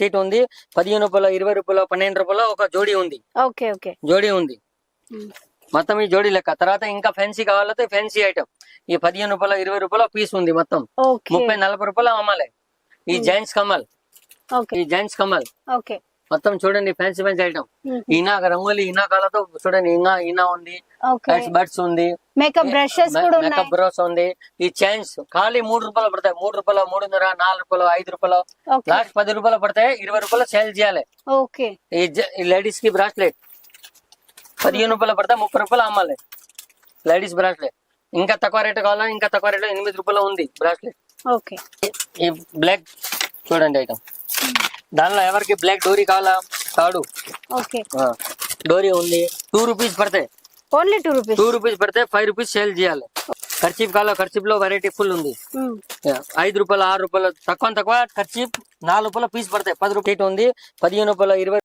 Sheet ఉంది 15 రూపాయలు 20 రూపాయలు 12 రూపాయలు ఒక జోడీ ఉంది. Okay okay. జోడీ ఉంది మొత్తం ఈ జోడీ లెక్క. తర్వాత ఇంకా ఫ్యాన్సీ కావాలంటే ఫ్యాన్సీ ఐటమ్ ఈ 15 రూపాయలు 20 రూపాయల పీస్ ఉంది మొత్తం. ఓకే 30-40 రూపాయలు అమ్మాలి. ఈ జైంట్స్ కమల్, ఓకే ఈ జైంట్స్ కమల్ ఓకే. మొత్తం చూడండి ఫ్యాన్సీ ఫ్యాన్సీ ఐటమ్. ఈనా రంగోలి ఈనా కాలతో చూడండి ఈనా ఉంది, ఓకే. బర్డ్స్ ఉంది, మేకప్ బ్రషెస్ కూడా ఉన్నాయి. మేకప్ బ్రష్ ఉంది. ఈ చైన్స్ ఖాళీ 3 రూపాయలు పడతాయి. 3 రూపాయలు 3.5 4 రూపాయలు 5 రూపాయలు ఓకే లాస్ట్ 10 రూపాయలు పడతాయి. 20 రూపాయలు సేల్ చేయాలి. ఓకే. ఈ లేడీస్ కి బ్రాస్లెట్ 15 రూపాయలు పడతాయి. 30 రూపాయలు అమ్మాలి లేడీస్ బ్రాస్లెట్. ఇంకా తక్కువ రేట్ కావాలా ఇంకా తక్కువ రేట్ 8 రూపాయలు ఉంది బ్రాస్లెట్. ఓకే. ఈ బ్లాక్ చూడండి ఐటమ్. దానిలో ఎవరికి బ్లాక్ డోరీ కావాలా తాడు ఓకే. డోరీ ఉంది. 2 రూపీస్ పడతాయి. Only 2 rupees. 2 రూపీస్ పడితే 5 రూపీస్ సేల్ చేయాలి. ఖర్చీఫ్ కావాలా ఖర్చీఫ్ లో వెరైటీ ఫుల్ ఉంది. 5 రూపాయలు 6 రూపాయలు తక్కువ ఖర్చీఫ్ 4 రూపాయల పీస్ పడతాయి. 10 రూపాయలు ఉంది 15 రూపాయలు 20